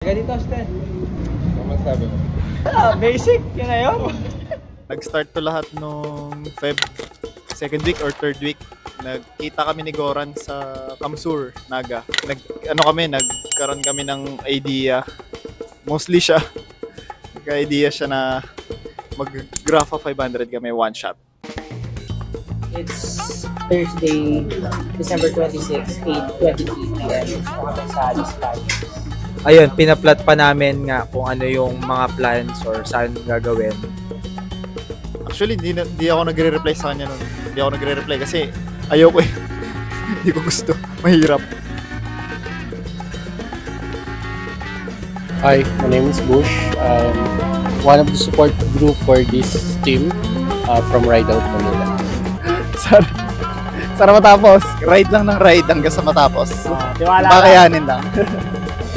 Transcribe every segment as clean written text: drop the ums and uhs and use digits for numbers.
ganito, Stan. Ano masabi mo? Basic, yun na yun. Nag-start to lahat nung second week or third week. Nagkita kami ni Goran sa Kamsur, Naga. Nagkaroon kami ng idea. Mostly siya. Nagka-idea siya na mag-graph 500 kami one shot. It's Thursday, December 26, 8:23 p.m. Sa Alispag. Ayun, pinaplat pa namin nga kung ano yung mga plans or saan gagawin. Actually, hindi ako nagre-reply sa kanya nun. Hindi ako nagre-reply kasi ayoko eh. Hindi ko gusto. Mahirap. Hi, my name is Bush. I'm one of the support group for this team from Ride Out Manila. Sana matapos. Ride lang ng ride hanggang sa matapos. Pakayanin lang.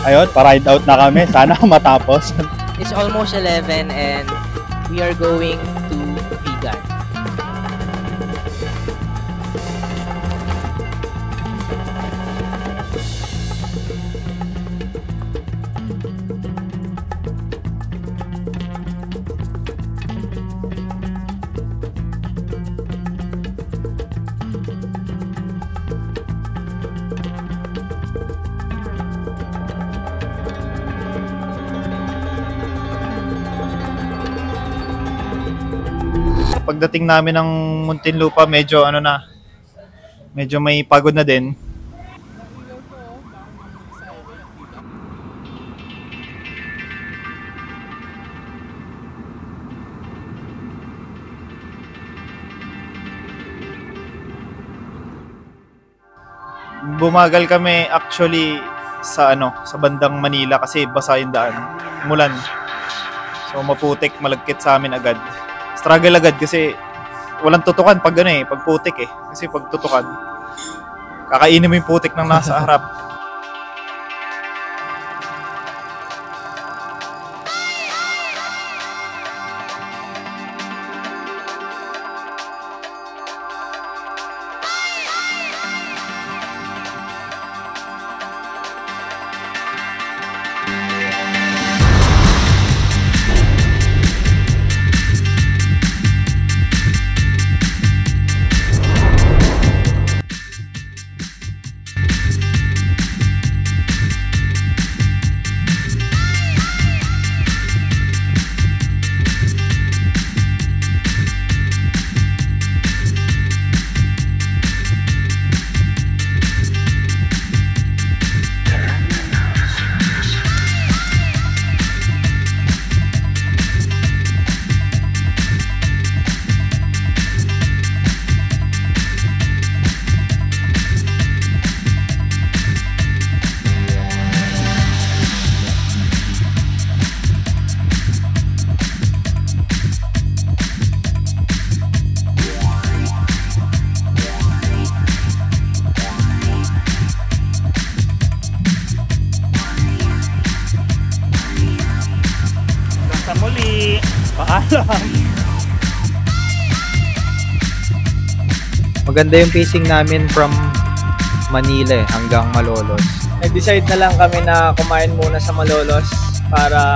Ayun, pa-ride out na kami. Sana matapos. It's almost 11 and we are going to Vigan. Pagdating namin ng Muntinlupa, medyo may pagod na din. Bumagal kami actually sa bandang Manila kasi basa yung daan, umulan. So maputik, malagkit sa amin agad. Struggle agad kasi walang tutukan pag pag putik eh. Kasi pag tutukan, kakainin mo yung putik ng nasa harap. Maganda yung pacing namin from Manila hanggang Malolos. Nag-decide na lang kami na kumain muna sa Malolos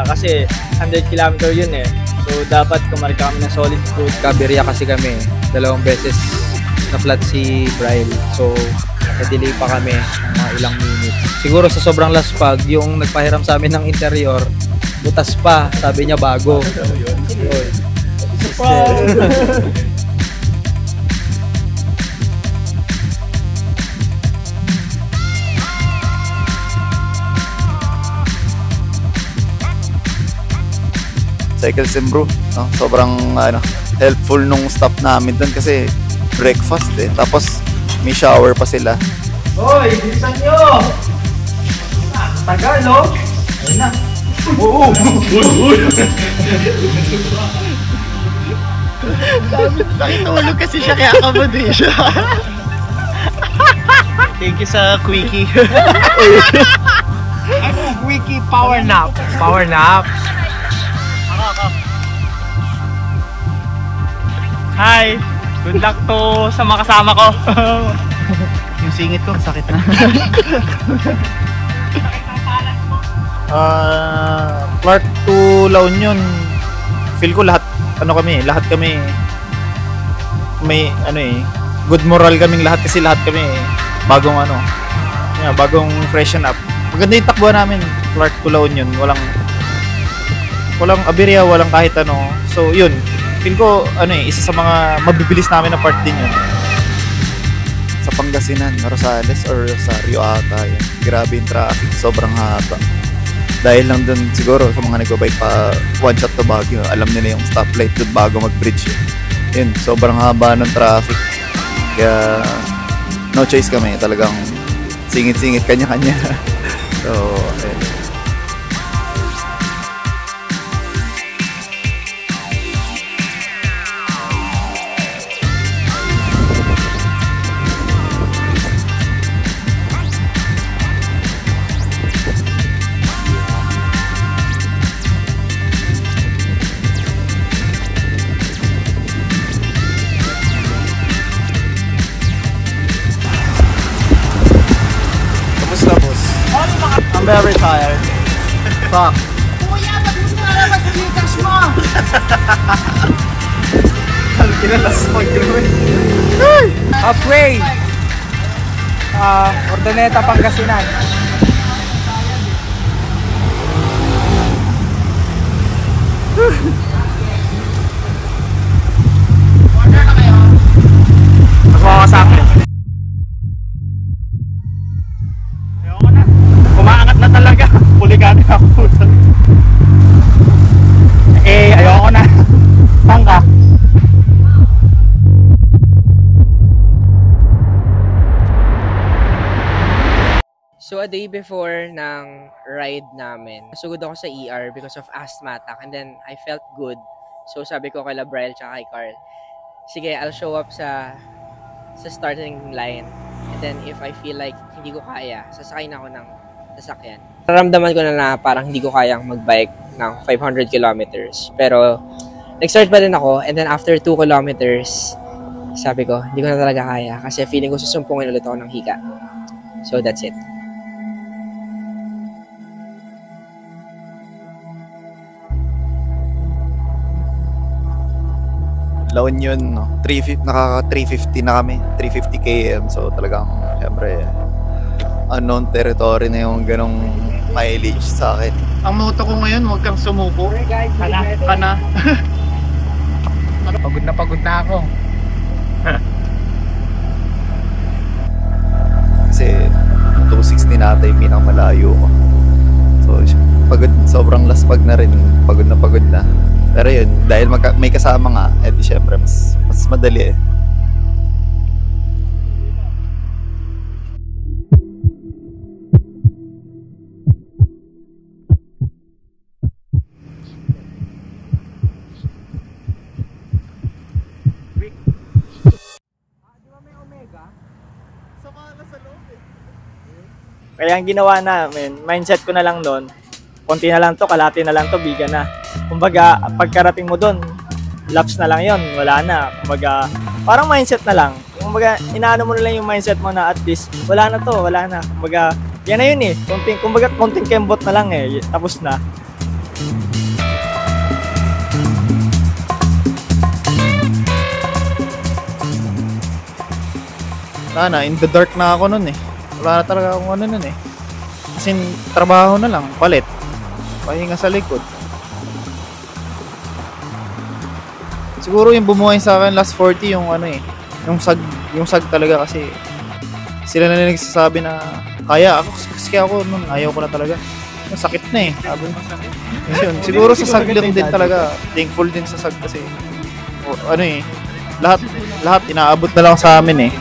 kasi 100 km yun eh. So dapat kumarika kami ng solid food. Kabirya kasi kami. 2 beses na flat si Bryle. So na-delay pa kami ng mga ilang minutes. Siguro sa sobrang laspag, yung nagpahiram sa amin ng interior, butas pa. Sabi niya bago. Cycle Sim bro, sobrang helpful nung stop namin doon kasi breakfast eh. Tapos may shower pa sila. Hoy, bilisan nyo! Tagal no? Ayun na. Oo! Nakitulog kasi siya kaya kamadi siya. Thank you sa Quickie. Quickie power nap. Power nap. Hi! Good luck to sa mga kasama ko. Yung singit ko, sakit na. Sakit ng palas mo. Clark to La Union, feel ko lahat kami may good moral kaming lahat kasi lahat kami bagong bagong freshen up. Maganda yung takbo namin, Clark to La Union, walang aberya, walang kahit ano. So yun, feel ko isa sa mga mabibilis namin na part din yun. Sa Pangasinan, Rosales or Rosario ata yun. Grabe yung traffic, sobrang haba. Dahil lang dun siguro sa mga nagbabike pa one shot to Baguio, alam nila yung stoplight dun bago mag-bridge yun, sobrang haba ng traffic. Kaya no choice kami, talagang singit-singit kanya-kanya. So I'm very tired. Fuck. Kuya, ba't mo nalabas yung Gcash mo? Ang kinalas mag-gawin. Upgrade! Ordoneta, Pangasinan. Order na kayo. Magmama ka sa akin. Ayoko na. Umaangat na talaga. Puligado ako. Ayoko na. Tangka. So a day before ng ride namin, nasugod ako sa ER because of asthma attack, and then I felt good. So sabi ko kay Labriel tsaka kay Carl, sige, I'll show up sa starting line. And then if I feel like hindi ko kaya, sasakay na ako ng sasakyan. Nararamdaman ko na parang hindi ko kayang magbike ng 500 kilometers. Pero nag-start pa din ako, and then after 2 kilometers, sabi ko, hindi ko na talaga kaya kasi feeling ko susumpungin ulit ako ng hika. So that's it. La Union, no? 350, nakaka 350 na kami, 350 km. So talagang syempre unknown territory na yung ganong mileage sa akin. Ang motto ko ngayon, huwag kang sumuko. Kana. Pagod na ako. Kasi 260 na ata yung pinakamalayo ko. So pagod, sobrang laspag na rin, pagod na. Pero yun, dahil may kasama nga, edi syempre mas madali eh. Kaya ang ginawa namin, mindset ko na lang doon, konti na lang to, kalahati na lang to, biga na. Kumbaga, pagkarating mo doon, laps na lang yon, wala na. Kumbaga, parang mindset na lang. Kumbaga, inaano mo na lang yung mindset mo na at least, wala na to, wala na. Kumbaga, yan na yun eh. Konting kembot na lang eh, tapos na. In the dark na ako nun eh. Wala na talaga akong nun eh. Kasi trabaho na lang, palit. Pahinga sa likod. Siguro yung bumuhay sa akin last 40 yung yung sag talaga kasi sila na nagsasabi na kaya ako kasi ako nun ayaw ko na talaga. Yung sakit na eh. Yun, siguro sa sag din talaga. Thankful din sa sag kasi lahat inaabot na lang sa amin eh.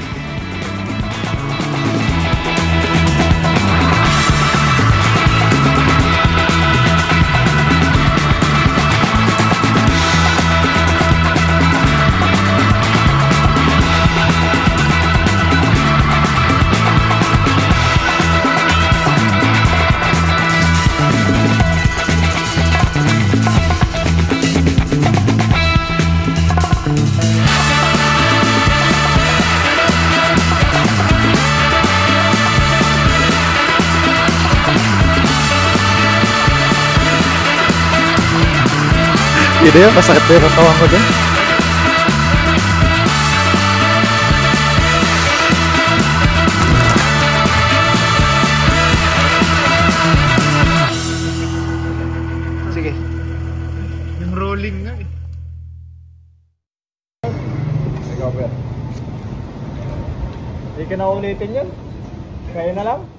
Yun yun, masakit na yung katawan ko dyan. Sige. Yung rolling nga eh. Hindi ka na ulitin yun. Kaya na lang.